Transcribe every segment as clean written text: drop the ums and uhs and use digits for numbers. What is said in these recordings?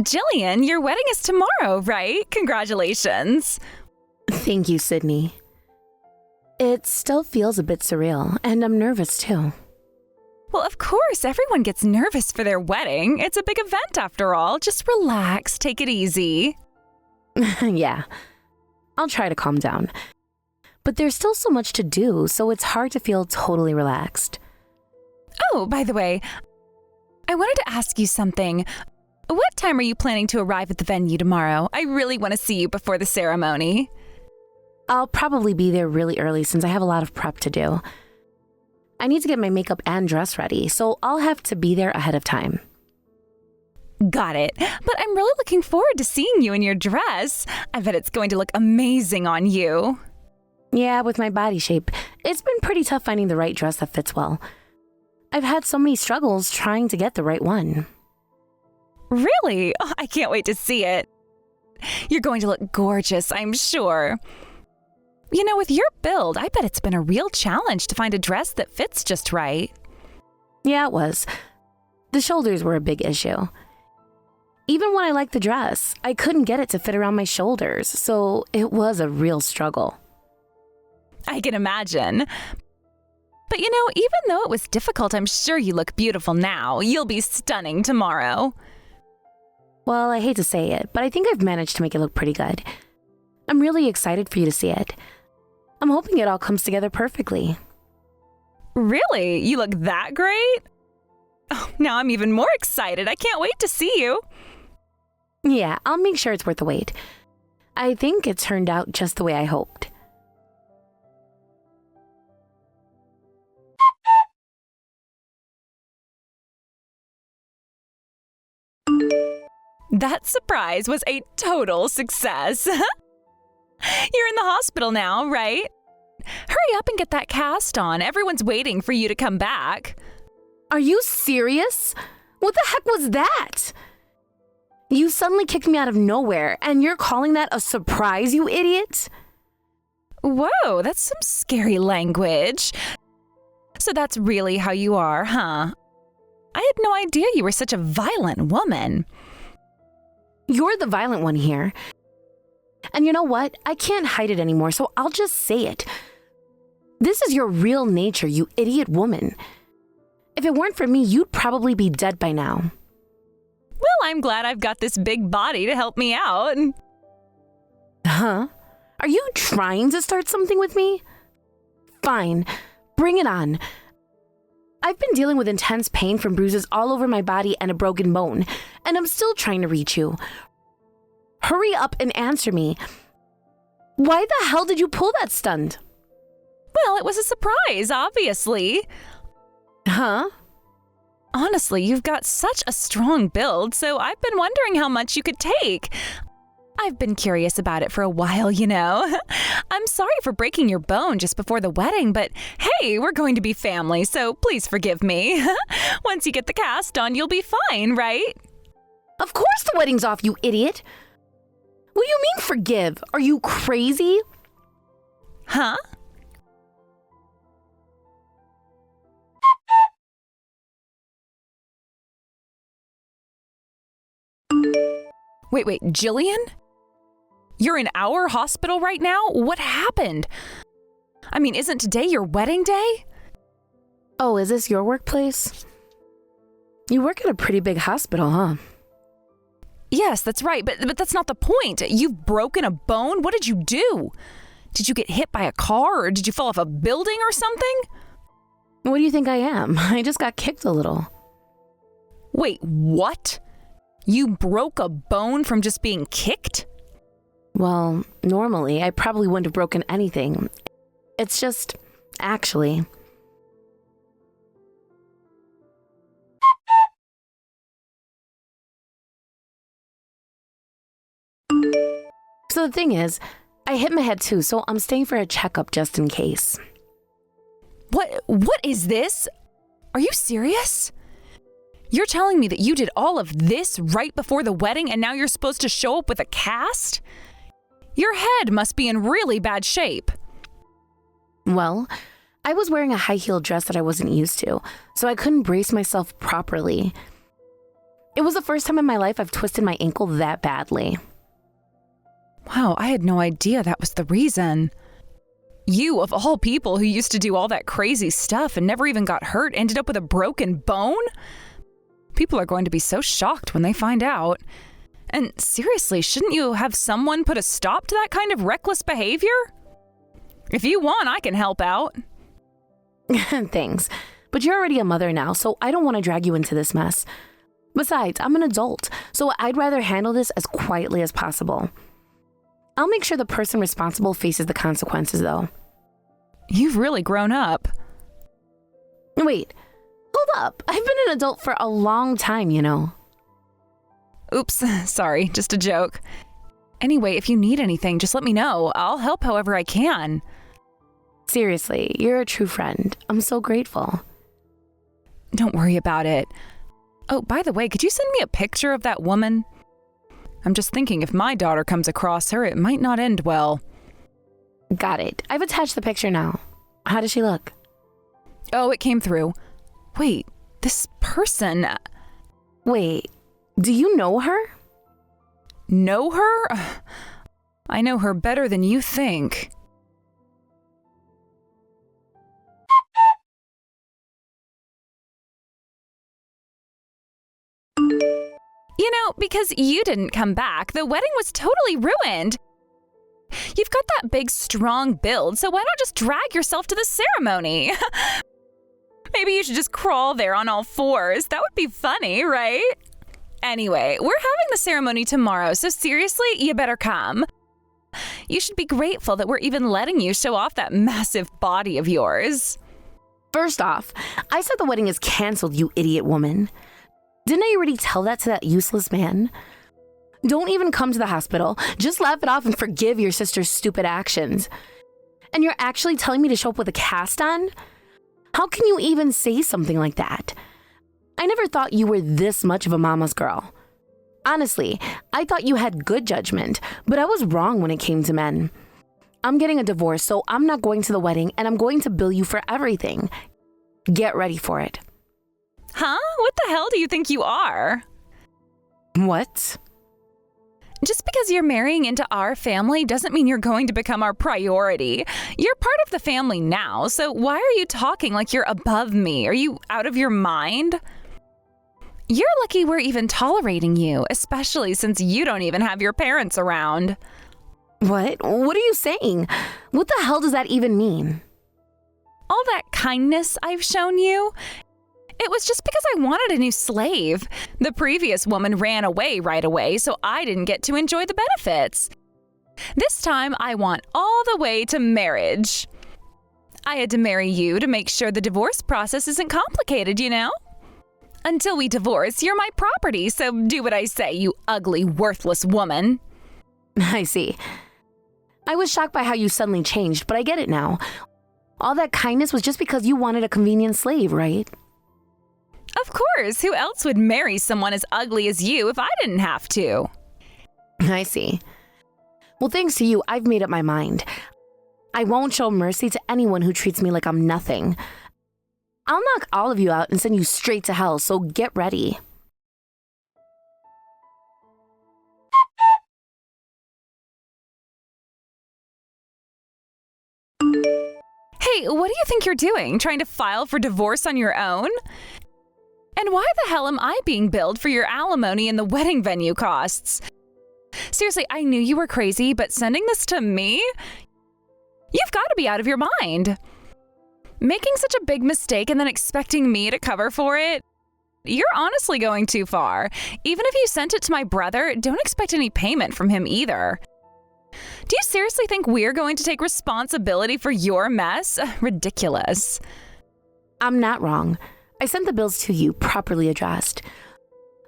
Jillian, your wedding is tomorrow, right? Congratulations. Thank you, Sydney. It still feels a bit surreal, and I'm nervous too. Well, of course, everyone gets nervous for their wedding. It's a big event after all. Just relax, take it easy. Yeah, I'll try to calm down. But there's still so much to do, so it's hard to feel totally relaxed. Oh, by the way, I wanted to ask you something. What time are you planning to arrive at the venue tomorrow? I really want to see you before the ceremony. I'll probably be there really early since I have a lot of prep to do. I need to get my makeup and dress ready, so I'll have to be there ahead of time. Got it. But I'm really looking forward to seeing you in your dress. I bet it's going to look amazing on you. Yeah, with my body shape, it's been pretty tough finding the right dress that fits well. I've had so many struggles trying to get the right one. Really? Oh, I can't wait to see it. You're going to look gorgeous, I'm sure. You know, with your build, I bet it's been a real challenge to find a dress that fits just right. Yeah, it was. The shoulders were a big issue. Even when I liked the dress, I couldn't get it to fit around my shoulders, so it was a real struggle. I can imagine. But you know, even though it was difficult, I'm sure you look beautiful now. You'll be stunning tomorrow. Well, I hate to say it, but I think I've managed to make it look pretty good. I'm really excited for you to see it. I'm hoping it all comes together perfectly. Really? You look that great? Oh, now I'm even more excited. I can't wait to see you. Yeah, I'll make sure it's worth the wait. I think it turned out just the way I hoped. That surprise was a total success. You're in the hospital now, right? Hurry up and get that cast on. Everyone's waiting for you to come back. Are you serious? What the heck was that? You suddenly kicked me out of nowhere, and you're calling that a surprise, you idiot? Whoa, that's some scary language. So that's really how you are, huh? I had no idea you were such a violent woman. You're the violent one here. And you know what? I can't hide it anymore, so I'll just say it. This is your real nature, you idiot woman. If it weren't for me, you'd probably be dead by now. Well, I'm glad I've got this big body to help me out. Huh? Are you trying to start something with me? Fine. Bring it on. I've been dealing with intense pain from bruises all over my body and a broken bone, and I'm still trying to reach you. Hurry up and answer me. Why the hell did you pull that stunt? Well, it was a surprise, obviously. Huh? Honestly, you've got such a strong build, so I've been wondering how much you could take. I've been curious about it for a while, you know. I'm sorry for breaking your bone just before the wedding, but hey, we're going to be family, so please forgive me. Once you get the cast on, you'll be fine, right? Of course the wedding's off, you idiot. What do you mean forgive? Are you crazy? Huh? Wait, Jillian? You're in our hospital right now? What happened? I mean, isn't today your wedding day? Oh, is this your workplace? You work at a pretty big hospital, huh? Yes, that's right, but that's not the point. You've broken a bone? What did you do? Did you get hit by a car or did you fall off a building or something? What do you think I am? I just got kicked a little. Wait, what? You broke a bone from just being kicked? Well, normally I probably wouldn't have broken anything. It's just, actually. So the thing is, I hit my head too, so I'm staying for a checkup just in case. What is this? Are you serious? You're telling me that you did all of this right before the wedding and now you're supposed to show up with a cast? Your head must be in really bad shape. Well, I was wearing a high-heeled dress that I wasn't used to, so I couldn't brace myself properly. It was the first time in my life I've twisted my ankle that badly. Wow, I had no idea that was the reason. You, of all people who used to do all that crazy stuff and never even got hurt, ended up with a broken bone? People are going to be so shocked when they find out. And seriously, shouldn't you have someone put a stop to that kind of reckless behavior? If you want, I can help out. Thanks. But you're already a mother now, so I don't want to drag you into this mess. Besides, I'm an adult, so I'd rather handle this as quietly as possible. I'll make sure the person responsible faces the consequences, though. You've really grown up. Wait, hold up. I've been an adult for a long time, you know. Oops, sorry, just a joke. Anyway, if you need anything, just let me know. I'll help however I can. Seriously, you're a true friend. I'm so grateful. Don't worry about it. Oh, by the way, could you send me a picture of that woman? I'm just thinking if my daughter comes across her, it might not end well. Got it. I've attached the picture now. How does she look? Oh, it came through. Wait, this person... Wait, do you know her? Know her? I know her better than you think. You know, because you didn't come back, the wedding was totally ruined. You've got that big, strong build, so why not just drag yourself to the ceremony? Maybe you should just crawl there on all fours. That would be funny, right? Anyway, we're having the ceremony tomorrow, so seriously, you better come. You should be grateful that we're even letting you show off that massive body of yours. First off, I said the wedding is canceled, you idiot woman. Didn't I already tell that to that useless man? Don't even come to the hospital. Just laugh it off and forgive your sister's stupid actions. And you're actually telling me to show up with a cast on? How can you even say something like that? I never thought you were this much of a mama's girl. Honestly, I thought you had good judgment, but I was wrong when it came to men. I'm getting a divorce, so I'm not going to the wedding, and I'm going to bill you for everything. Get ready for it. Huh? What the hell do you think you are? What? Just because you're marrying into our family doesn't mean you're going to become our priority. You're part of the family now, so why are you talking like you're above me? Are you out of your mind? You're lucky we're even tolerating you, especially since you don't even have your parents around. What? What are you saying? What the hell does that even mean? All that kindness I've shown you, it was just because I wanted a new slave. The previous woman ran away right away, so I didn't get to enjoy the benefits. This time, I want all the way to marriage. I had to marry you to make sure the divorce process isn't complicated, you know? Until we divorce, you're my property, so do what I say, you ugly, worthless woman. I see. I was shocked by how you suddenly changed, but I get it now. All that kindness was just because you wanted a convenient slave, right? Of course, who else would marry someone as ugly as you if I didn't have to? I see. Well, thanks to you, I've made up my mind. I won't show mercy to anyone who treats me like I'm nothing. I'll knock all of you out and send you straight to hell, so get ready. Hey, what do you think you're doing? Trying to file for divorce on your own? And why the hell am I being billed for your alimony and the wedding venue costs? Seriously, I knew you were crazy, but sending this to me? You've got to be out of your mind. Making such a big mistake and then expecting me to cover for it? You're honestly going too far. Even if you sent it to my brother, don't expect any payment from him either. Do you seriously think we're going to take responsibility for your mess? Ridiculous. I'm not wrong. I sent the bills to you, properly addressed.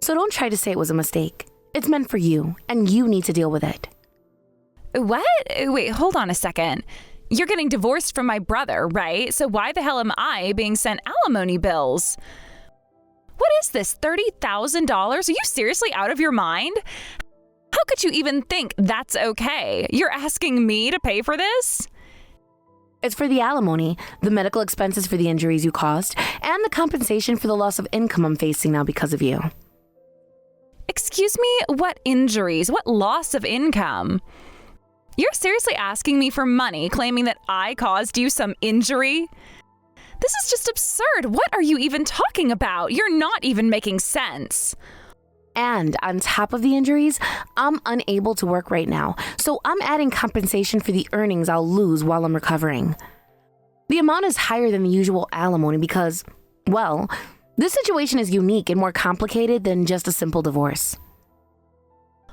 So don't try to say it was a mistake. It's meant for you, and you need to deal with it. What? Wait, hold on a second. You're getting divorced from my brother, right? So why the hell am I being sent alimony bills? What is this, $30,000? Are you seriously out of your mind? How could you even think that's okay? You're asking me to pay for this? It's for the alimony, the medical expenses for the injuries you caused, and the compensation for the loss of income I'm facing now because of you. Excuse me? What injuries? What loss of income? You're seriously asking me for money, claiming that I caused you some injury? This is just absurd. What are you even talking about? You're not even making sense. And on top of the injuries, I'm unable to work right now, so I'm adding compensation for the earnings I'll lose while I'm recovering. The amount is higher than the usual alimony because, well, this situation is unique and more complicated than just a simple divorce.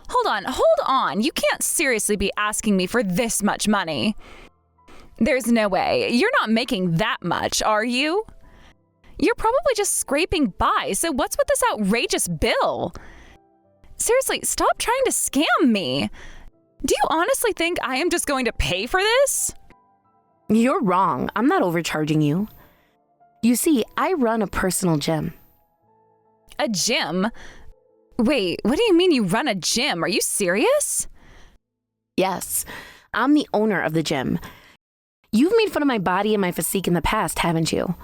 Hold on. You can't seriously be asking me for this much money. There's no way. You're not making that much, are you? You're probably just scraping by, so what's with this outrageous bill? Seriously, stop trying to scam me. Do you honestly think I am just going to pay for this? You're wrong. I'm not overcharging you. You see, I run a personal gym. A gym? Wait, what do you mean you run a gym? Are you serious? Yes, I'm the owner of the gym. You've made fun of my body and my physique in the past, haven't you?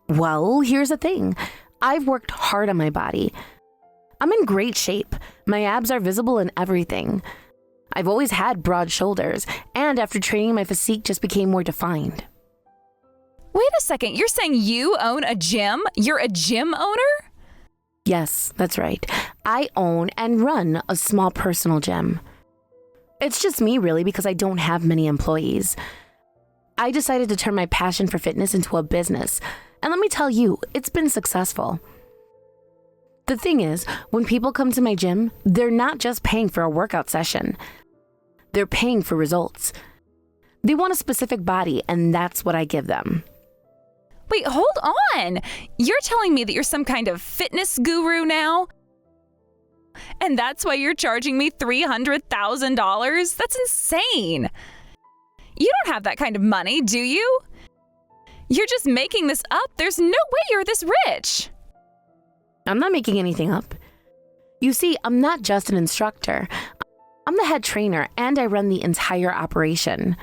Well, here's the thing. I've worked hard on my body. I'm in great shape. My abs are visible in everything. I've always had broad shoulders, and after training, my physique just became more defined. Wait a second, you're saying you own a gym? You're a gym owner? Yes, that's right. I own and run a small personal gym. It's just me, really, because I don't have many employees. I decided to turn my passion for fitness into a business, and let me tell you, it's been successful. The thing is, when people come to my gym, they're not just paying for a workout session. They're paying for results. They want a specific body, and that's what I give them. Wait, hold on. You're telling me that you're some kind of fitness guru now? And that's why you're charging me $300,000? That's insane. You don't have that kind of money, do you? You're just making this up. There's no way you're this rich. I'm not making anything up. You see, I'm not just an instructor. I'm the head trainer, and I run the entire operation.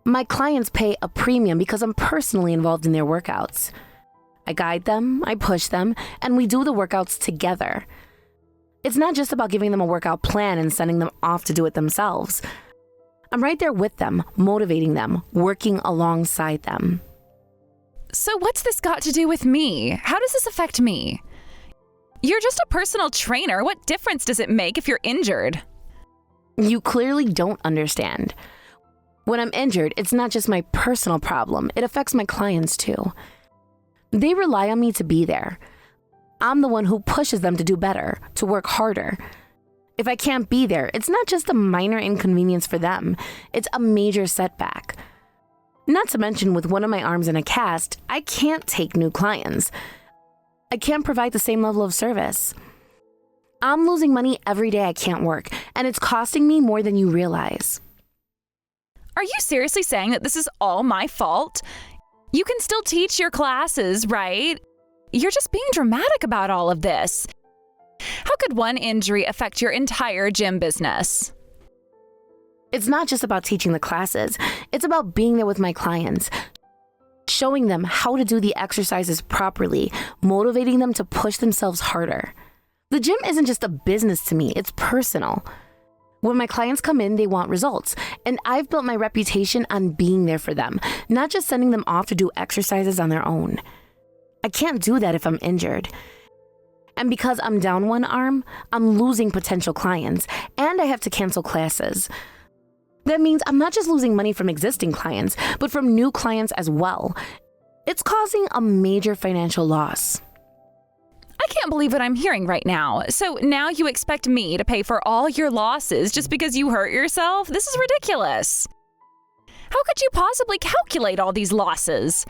My clients pay a premium because I'm personally involved in their workouts. I guide them, I push them, and we do the workouts together. It's not just about giving them a workout plan and sending them off to do it themselves. I'm right there with them, motivating them, working alongside them. So what's this got to do with me? How does this affect me? You're just a personal trainer. What difference does it make if you're injured? You clearly don't understand. When I'm injured, it's not just my personal problem. It affects my clients too. They rely on me to be there. I'm the one who pushes them to do better, to work harder. If I can't be there, it's not just a minor inconvenience for them. It's a major setback. Not to mention, with one of my arms in a cast, I can't take new clients. I can't provide the same level of service. I'm losing money every day I can't work, and it's costing me more than you realize. Are you seriously saying that this is all my fault? You can still teach your classes, right? You're just being dramatic about all of this. How could one injury affect your entire gym business? It's not just about teaching the classes. It's about being there with my clients, showing them how to do the exercises properly, motivating them to push themselves harder. The gym isn't just a business to me, it's personal. When my clients come in, they want results, and I've built my reputation on being there for them, not just sending them off to do exercises on their own. I can't do that if I'm injured. And because I'm down one arm, I'm losing potential clients, and I have to cancel classes. That means I'm not just losing money from existing clients, but from new clients as well. It's causing a major financial loss. I can't believe what I'm hearing right now. So now you expect me to pay for all your losses just because you hurt yourself? This is ridiculous. How could you possibly calculate all these losses?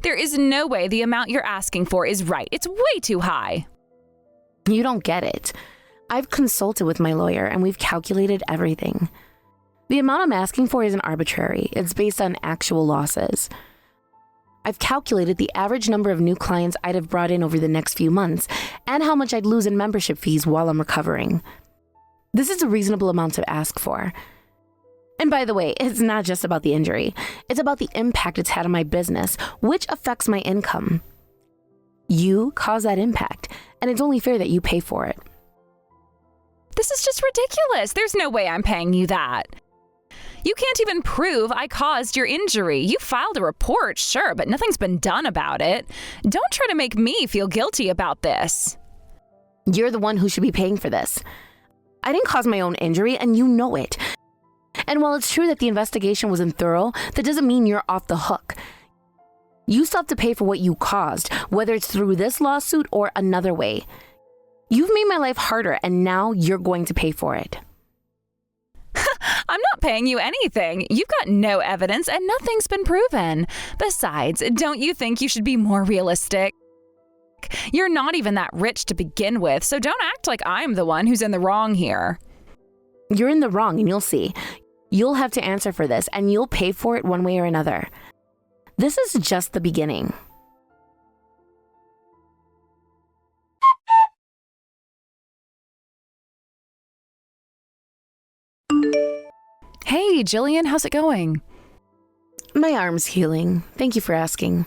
There is no way the amount you're asking for is right. It's way too high. You don't get it. I've consulted with my lawyer and we've calculated everything. The amount I'm asking for isn't arbitrary. It's based on actual losses. I've calculated the average number of new clients I'd have brought in over the next few months and how much I'd lose in membership fees while I'm recovering. This is a reasonable amount to ask for. And by the way, it's not just about the injury. It's about the impact it's had on my business, which affects my income. You caused that impact, and it's only fair that you pay for it. This is just ridiculous. There's no way I'm paying you that. You can't even prove I caused your injury. You filed a report, sure, but nothing's been done about it. Don't try to make me feel guilty about this. You're the one who should be paying for this. I didn't cause my own injury, and you know it. And while it's true that the investigation wasn't thorough, that doesn't mean you're off the hook. You still have to pay for what you caused, whether it's through this lawsuit or another way. You've made my life harder, and now you're going to pay for it. I'm not paying you anything. You've got no evidence, and nothing's been proven. Besides, don't you think you should be more realistic? You're not even that rich to begin with, so don't act like I'm the one who's in the wrong here. You're in the wrong, and you'll see. You'll have to answer for this, and you'll pay for it one way or another. This is just the beginning. Hey, Jillian, how's it going? My arm's healing. Thank you for asking.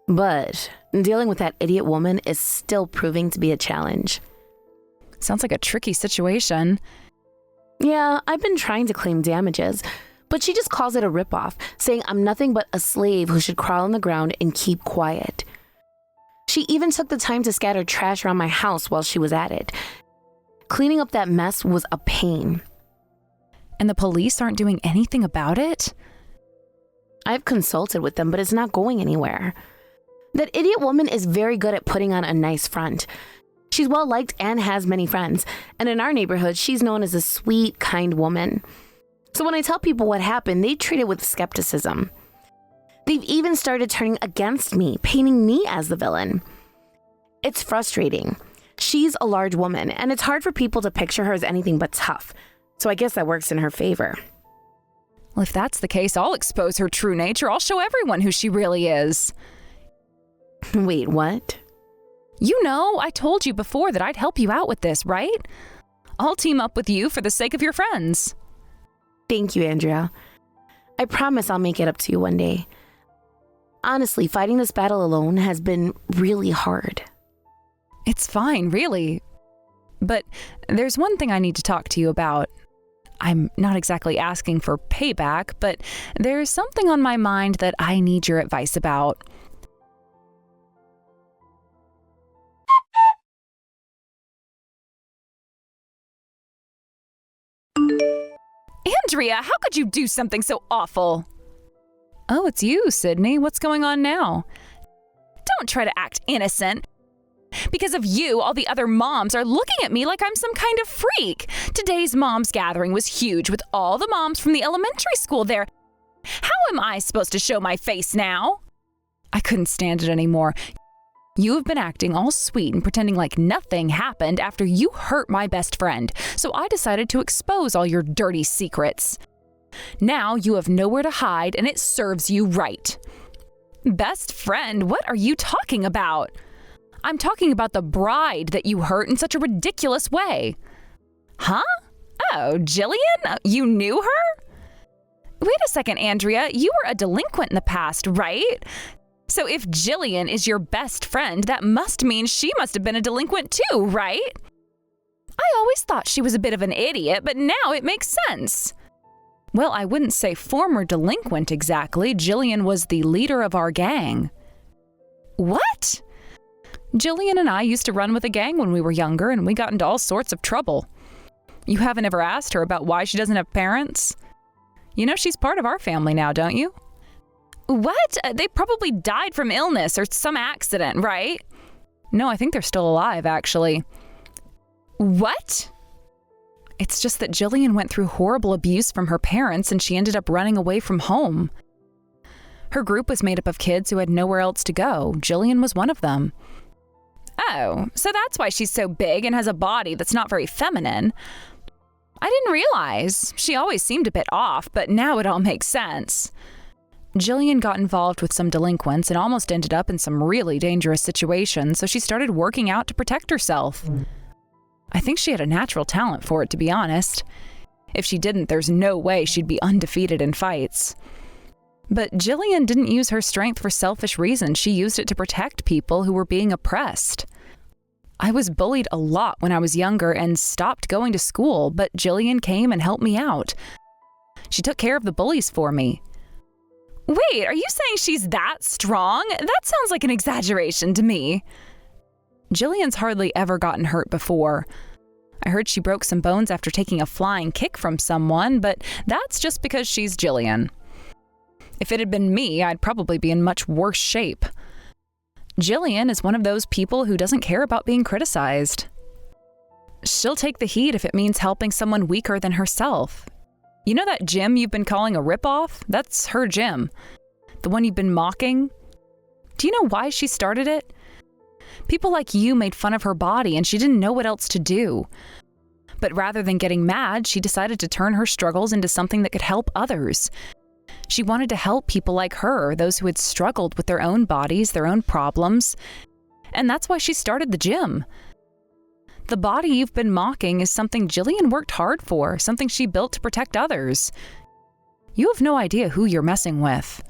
But dealing with that idiot woman is still proving to be a challenge. Sounds like a tricky situation. Yeah, I've been trying to claim damages, but she just calls it a ripoff, saying I'm nothing but a slave who should crawl on the ground and keep quiet. She even took the time to scatter trash around my house while she was at it. Cleaning up that mess was a pain. And the police aren't doing anything about it? I've consulted with them, but it's not going anywhere. That idiot woman is very good at putting on a nice front. She's well-liked and has many friends, and in our neighborhood, she's known as a sweet, kind woman. So when I tell people what happened, they treat it with skepticism. They've even started turning against me, painting me as the villain. It's frustrating. She's a large woman, and it's hard for people to picture her as anything but tough. So I guess that works in her favor. Well, if that's the case, I'll expose her true nature. I'll show everyone who she really is. Wait, what? You know, I told you before that I'd help you out with this, right? I'll team up with you for the sake of your friends. Thank you, Andrea. I promise I'll make it up to you one day. Honestly, fighting this battle alone has been really hard. It's fine, really. But there's one thing I need to talk to you about. I'm not exactly asking for payback, but there's something on my mind that I need your advice about. Andrea, how could you do something so awful? Oh, it's you, Sydney. What's going on now? Don't try to act innocent. Because of you, all the other moms are looking at me like I'm some kind of freak. Today's moms gathering was huge with all the moms from the elementary school there. How am I supposed to show my face now? I couldn't stand it anymore. You have been acting all sweet and pretending like nothing happened after you hurt my best friend, so I decided to expose all your dirty secrets. Now you have nowhere to hide and it serves you right. Best friend, what are you talking about? I'm talking about the bride that you hurt in such a ridiculous way. Huh? Oh, Jillian? You knew her? Wait a second, Andrea. You were a delinquent in the past, right? So if Jillian is your best friend, that must mean she must have been a delinquent too, right? I always thought she was a bit of an idiot, but now it makes sense. Well, I wouldn't say former delinquent exactly. Jillian was the leader of our gang. What? Jillian and I used to run with a gang when we were younger, and we got into all sorts of trouble. You haven't ever asked her about why she doesn't have parents? You know she's part of our family now, don't you? What? They probably died from illness or some accident, right? No, I think they're still alive, actually. What? It's just that Jillian went through horrible abuse from her parents and she ended up running away from home. Her group was made up of kids who had nowhere else to go. Jillian was one of them. Oh, so that's why she's so big and has a body that's not very feminine. I didn't realize. She always seemed a bit off, but now it all makes sense. Jillian got involved with some delinquents and almost ended up in some really dangerous situations, so she started working out to protect herself. I think she had a natural talent for it, to be honest. If she didn't, there's no way she'd be undefeated in fights. But Jillian didn't use her strength for selfish reasons. She used it to protect people who were being oppressed. I was bullied a lot when I was younger and stopped going to school, but Jillian came and helped me out. She took care of the bullies for me. Wait, are you saying she's that strong? That sounds like an exaggeration to me. Jillian's hardly ever gotten hurt before. I heard she broke some bones after taking a flying kick from someone, but that's just because she's Jillian. If it had been me, I'd probably be in much worse shape. Jillian is one of those people who doesn't care about being criticized. She'll take the heat if it means helping someone weaker than herself. You know that gym you've been calling a ripoff? That's her gym. The one you've been mocking? Do you know why she started it? People like you made fun of her body and she didn't know what else to do. But rather than getting mad, she decided to turn her struggles into something that could help others. She wanted to help people like her, those who had struggled with their own bodies, their own problems. And that's why she started the gym. The body you've been mocking is something Jillian worked hard for, something she built to protect others. You have no idea who you're messing with.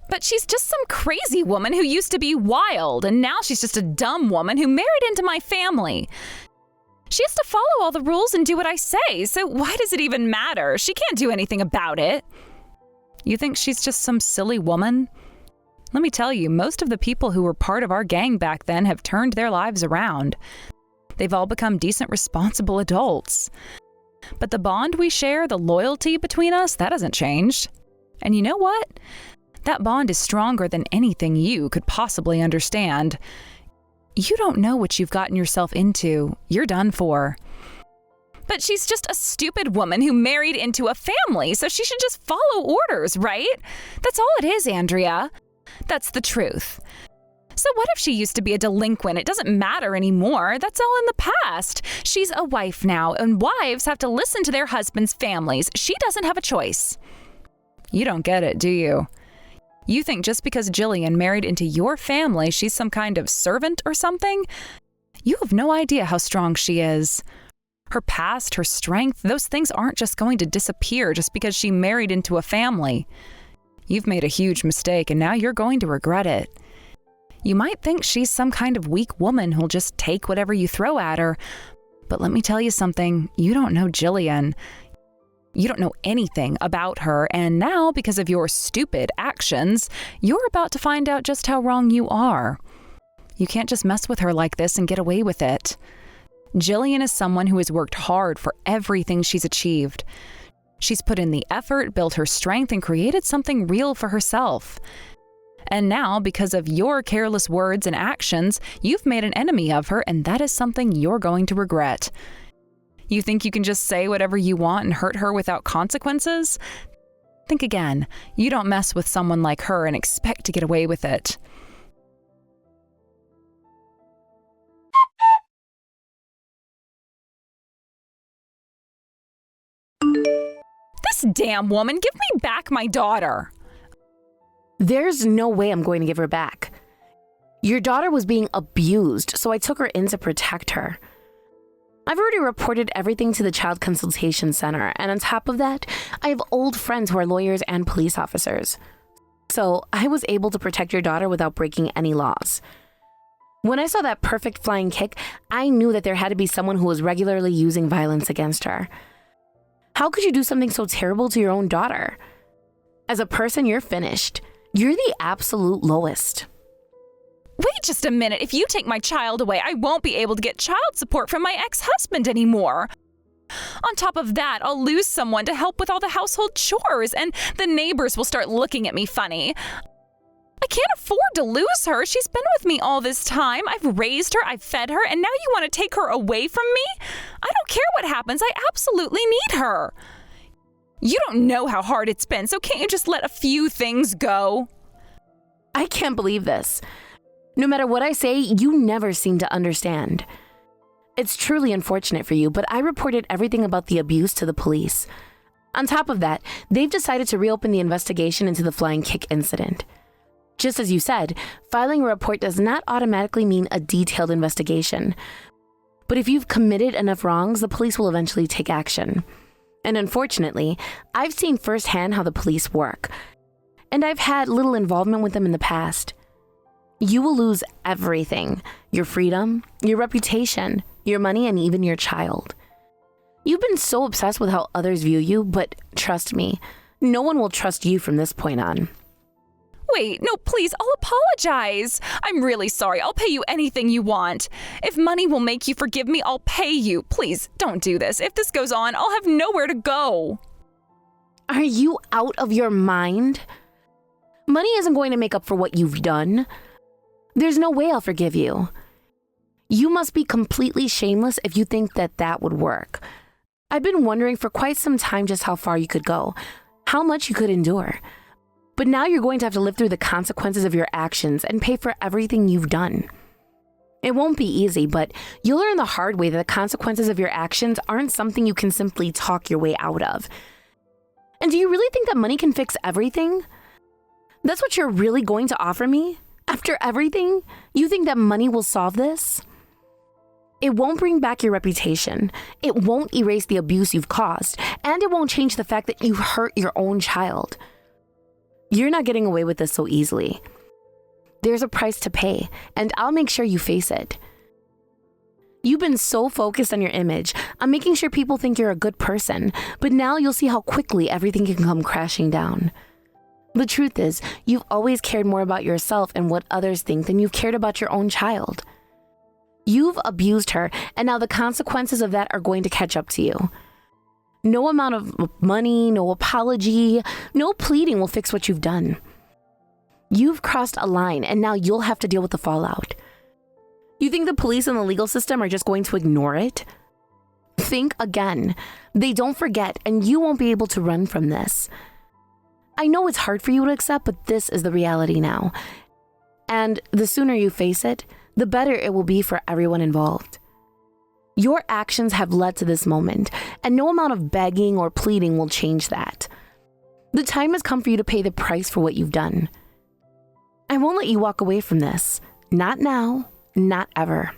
But she's just some crazy woman who used to be wild, and now she's just a dumb woman who married into my family. She has to follow all the rules and do what I say, so why does it even matter? She can't do anything about it. You think she's just some silly woman? Let me tell you, most of the people who were part of our gang back then have turned their lives around. They've all become decent, responsible adults. But the bond we share, the loyalty between us, that hasn't changed. And you know what? That bond is stronger than anything you could possibly understand. You don't know what you've gotten yourself into. You're done for. But she's just a stupid woman who married into a family, so she should just follow orders, right? That's all it is, Andrea. That's the truth. So what if she used to be a delinquent? It doesn't matter anymore. That's all in the past. She's a wife now, and wives have to listen to their husbands' families. She doesn't have a choice. You don't get it, do you? You think just because Jillian married into your family, she's some kind of servant or something? You have no idea how strong she is. Her past, her strength, those things aren't just going to disappear just because she married into a family. You've made a huge mistake, and now you're going to regret it. You might think she's some kind of weak woman who'll just take whatever you throw at her, but let me tell you something, you don't know Jillian. You don't know anything about her, and now, because of your stupid actions, you're about to find out just how wrong you are. You can't just mess with her like this and get away with it. Jillian is someone who has worked hard for everything she's achieved. She's put in the effort, built her strength, and created something real for herself. And now, because of your careless words and actions, you've made an enemy of her, and that is something you're going to regret. You think you can just say whatever you want and hurt her without consequences? Think again. You don't mess with someone like her and expect to get away with it. This damn woman, give me back my daughter. There's no way I'm going to give her back. Your daughter was being abused, so I took her in to protect her. I've already reported everything to the Child Consultation Center, and on top of that, I have old friends who are lawyers and police officers. So I was able to protect your daughter without breaking any laws. When I saw that perfect flying kick, I knew that there had to be someone who was regularly using violence against her. How could you do something so terrible to your own daughter? As a person, you're finished. You're the absolute lowest. Wait just a minute. If you take my child away, I won't be able to get child support from my ex-husband anymore. On top of that, I'll lose someone to help with all the household chores, and the neighbors will start looking at me funny. I can't afford to lose her. She's been with me all this time. I've raised her, I've fed her, and now you want to take her away from me? I don't care what happens. I absolutely need her. You don't know how hard it's been, so can't you just let a few things go? I can't believe this. No matter what I say, you never seem to understand. It's truly unfortunate for you, but I reported everything about the abuse to the police. On top of that, they've decided to reopen the investigation into the flying kick incident. Just as you said, filing a report does not automatically mean a detailed investigation. But if you've committed enough wrongs, the police will eventually take action. And unfortunately, I've seen firsthand how the police work. and I've had little involvement with them in the past. You will lose everything: your freedom, your reputation, your money, and even your child. You've been so obsessed with how others view you, but trust me, no one will trust you from this point on. Wait, no, please, I'll apologize. I'm really sorry. I'll pay you anything you want. If money will make you forgive me, I'll pay you. Please, don't do this. If this goes on, I'll have nowhere to go. Are you out of your mind? Money isn't going to make up for what you've done. There's no way I'll forgive you. You must be completely shameless if you think that that would work. I've been wondering for quite some time just how far you could go, how much you could endure. But now you're going to have to live through the consequences of your actions and pay for everything you've done. It won't be easy, but you'll learn the hard way that the consequences of your actions aren't something you can simply talk your way out of. And do you really think that money can fix everything? That's what you're really going to offer me? After everything, you think that money will solve this? It won't bring back your reputation. It won't erase the abuse you've caused. And it won't change the fact that you hurt your own child. You're not getting away with this so easily. There's a price to pay, and I'll make sure you face it. You've been so focused on your image, on making sure people think you're a good person, but now you'll see how quickly everything can come crashing down. The truth is, you've always cared more about yourself and what others think than you've cared about your own child. You've abused her, and now the consequences of that are going to catch up to you. No amount of money, no apology, no pleading will fix what you've done. You've crossed a line, and now you'll have to deal with the fallout. You think the police and the legal system are just going to ignore it? Think again. They don't forget, and you won't be able to run from this. I know it's hard for you to accept, but this is the reality now. And the sooner you face it, the better it will be for everyone involved. Your actions have led to this moment, and no amount of begging or pleading will change that. The time has come for you to pay the price for what you've done. I won't let you walk away from this. Not now, not ever.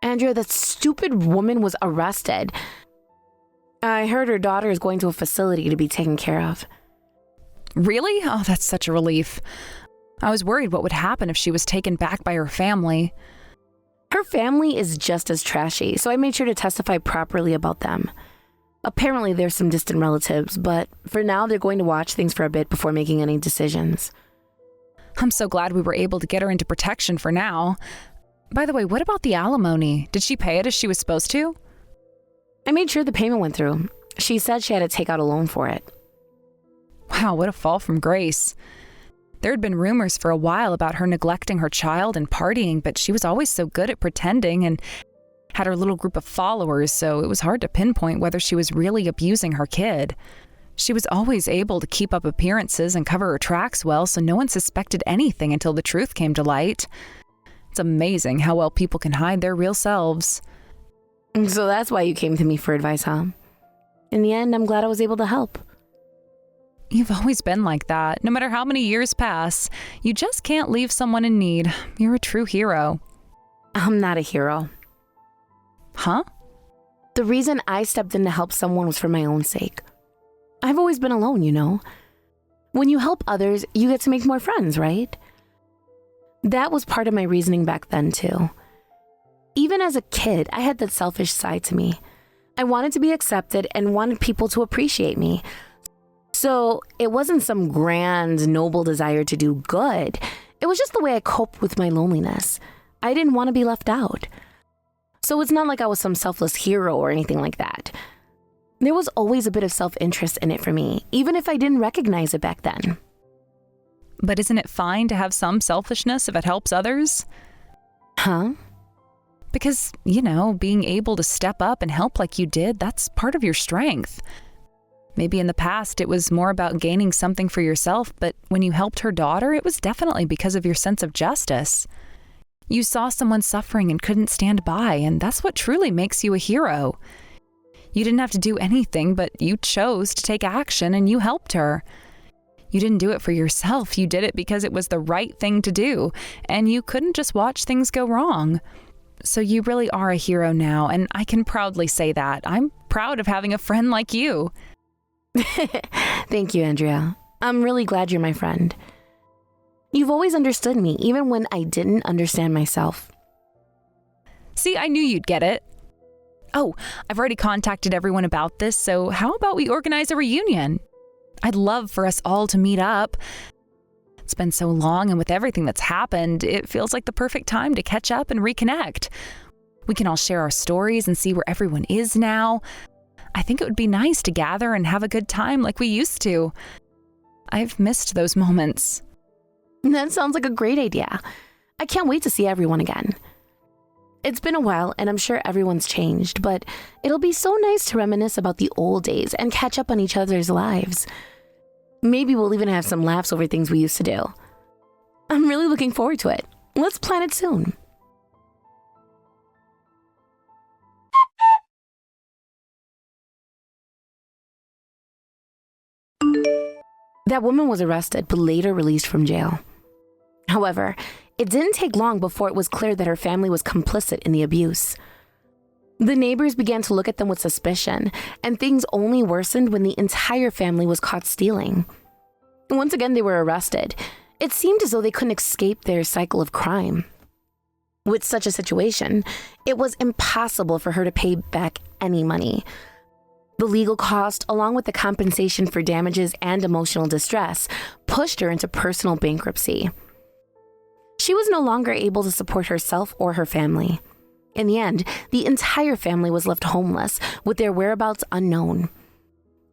Andrea, that stupid woman was arrested. I heard her daughter is going to a facility to be taken care of. Really? Oh, that's such a relief. I was worried what would happen if she was taken back by her family. Her family is just as trashy, so I made sure to testify properly about them. Apparently, there's some distant relatives, but for now, they're going to watch things for a bit before making any decisions. I'm so glad we were able to get her into protection for now. By the way, what about the alimony? Did she pay it as she was supposed to? I made sure the payment went through. She said she had to take out a loan for it. Wow, what a fall from grace. There had been rumors for a while about her neglecting her child and partying, but she was always so good at pretending and had her little group of followers, so it was hard to pinpoint whether she was really abusing her kid. She was always able to keep up appearances and cover her tracks well, so no one suspected anything until the truth came to light. It's amazing how well people can hide their real selves. So that's why you came to me for advice, huh? In the end, I'm glad I was able to help. You've always been like that. No matter how many years pass, you just can't leave someone in need. You're a true hero. I'm not a hero. Huh? The reason I stepped in to help someone was for my own sake. I've always been alone, you know. When you help others, you get to make more friends, right? That was part of my reasoning back then, too. Even as a kid, I had that selfish side to me. I wanted to be accepted and wanted people to appreciate me. So it wasn't some grand, noble desire to do good. It was just the way I coped with my loneliness. I didn't want to be left out. So it's not like I was some selfless hero or anything like that. There was always a bit of self-interest in it for me, even if I didn't recognize it back then. But isn't it fine to have some selfishness if it helps others? Huh? Because, being able to step up and help like you did, that's part of your strength. Maybe in the past it was more about gaining something for yourself, but when you helped her daughter, it was definitely because of your sense of justice. You saw someone suffering and couldn't stand by, and that's what truly makes you a hero. You didn't have to do anything, but you chose to take action and you helped her. You didn't do it for yourself. You did it because it was the right thing to do, and you couldn't just watch things go wrong. So you really are a hero now, and I can proudly say that. I'm proud of having a friend like you. Thank you, Andrea. I'm really glad you're my friend. You've always understood me, even when I didn't understand myself. See, I knew you'd get it. Oh, I've already contacted everyone about this, so how about we organize a reunion? I'd love for us all to meet up. It's been so long, and with everything that's happened, it feels like the perfect time to catch up and reconnect. We can all share our stories and see where everyone is now. I think it would be nice to gather and have a good time like we used to. I've missed those moments. That sounds like a great idea. I can't wait to see everyone again. It's been a while, and I'm sure everyone's changed, but it'll be so nice to reminisce about the old days and catch up on each other's lives. Maybe we'll even have some laughs over things we used to do. I'm really looking forward to it. Let's plan it soon. That woman was arrested, but later released from jail. However, it didn't take long before it was clear that her family was complicit in the abuse. The neighbors began to look at them with suspicion, and things only worsened when the entire family was caught stealing. Once again, they were arrested. It seemed as though they couldn't escape their cycle of crime. With such a situation, it was impossible for her to pay back any money. The legal cost, along with the compensation for damages and emotional distress, pushed her into personal bankruptcy. She was no longer able to support herself or her family. In the end, the entire family was left homeless, with their whereabouts unknown.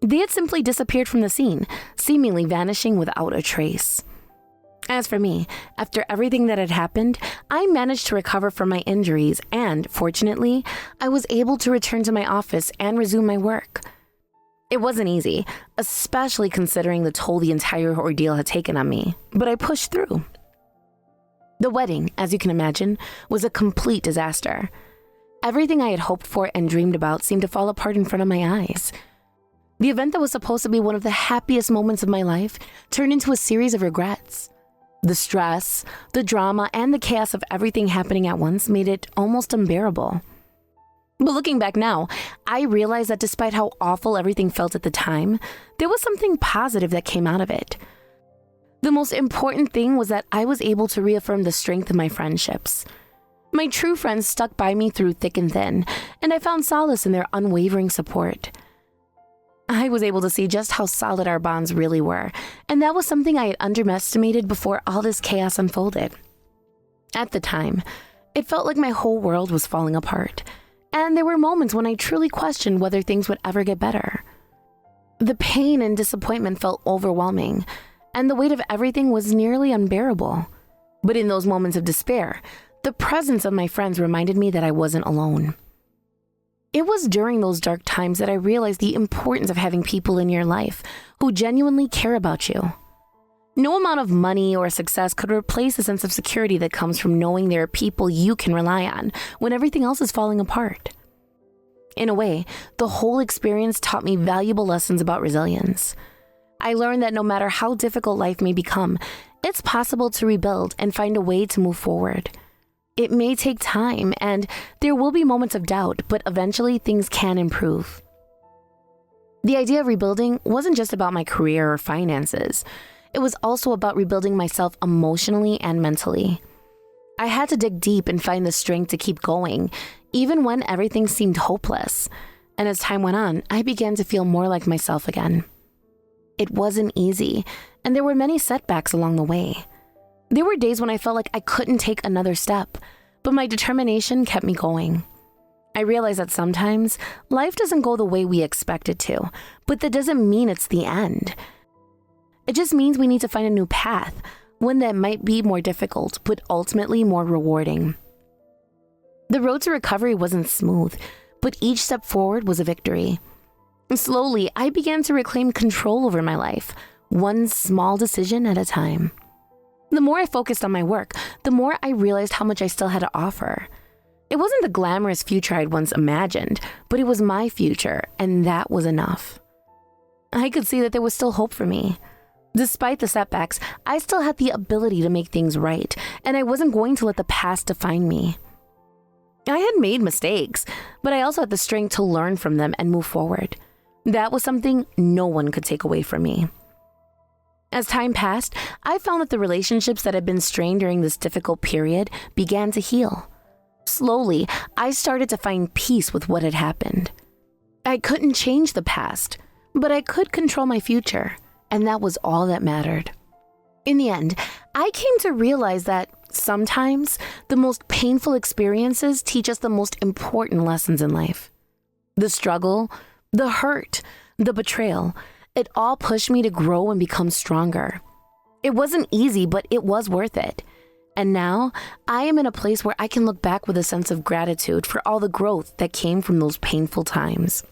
They had simply disappeared from the scene, seemingly vanishing without a trace. As for me, after everything that had happened, I managed to recover from my injuries and, fortunately, I was able to return to my office and resume my work. It wasn't easy, especially considering the toll the entire ordeal had taken on me, but I pushed through. The wedding, as you can imagine, was a complete disaster. Everything I had hoped for and dreamed about seemed to fall apart in front of my eyes. The event that was supposed to be one of the happiest moments of my life turned into a series of regrets. The stress, the drama, and the chaos of everything happening at once made it almost unbearable. But looking back now, I realized that despite how awful everything felt at the time, there was something positive that came out of it. The most important thing was that I was able to reaffirm the strength of my friendships. My true friends stuck by me through thick and thin, and I found solace in their unwavering support. I was able to see just how solid our bonds really were, and that was something I had underestimated before all this chaos unfolded. At the time, it felt like my whole world was falling apart, and there were moments when I truly questioned whether things would ever get better. The pain and disappointment felt overwhelming, and the weight of everything was nearly unbearable. But in those moments of despair, the presence of my friends reminded me that I wasn't alone. It was during those dark times that I realized the importance of having people in your life who genuinely care about you. No amount of money or success could replace the sense of security that comes from knowing there are people you can rely on when everything else is falling apart. In a way, the whole experience taught me valuable lessons about resilience. I learned that no matter how difficult life may become, it's possible to rebuild and find a way to move forward. It may take time, and there will be moments of doubt, but eventually things can improve. The idea of rebuilding wasn't just about my career or finances. It was also about rebuilding myself emotionally and mentally. I had to dig deep and find the strength to keep going, even when everything seemed hopeless. And as time went on, I began to feel more like myself again. It wasn't easy, and there were many setbacks along the way. There were days when I felt like I couldn't take another step, but my determination kept me going. I realized that sometimes life doesn't go the way we expect it to, but that doesn't mean it's the end. It just means we need to find a new path, one that might be more difficult, but ultimately more rewarding. The road to recovery wasn't smooth, but each step forward was a victory. Slowly, I began to reclaim control over my life, one small decision at a time. The more I focused on my work, the more I realized how much I still had to offer. It wasn't the glamorous future I'd once imagined, but it was my future, and that was enough. I could see that there was still hope for me. Despite the setbacks, I still had the ability to make things right, and I wasn't going to let the past define me. I had made mistakes, but I also had the strength to learn from them and move forward. That was something no one could take away from me. As time passed, I found that the relationships that had been strained during this difficult period began to heal. Slowly, I started to find peace with what had happened. I couldn't change the past, but I could control my future, and that was all that mattered. In the end, I came to realize that sometimes the most painful experiences teach us the most important lessons in life. The struggle, the hurt, the betrayal, it all pushed me to grow and become stronger. It wasn't easy, but it was worth it. And now, I am in a place where I can look back with a sense of gratitude for all the growth that came from those painful times.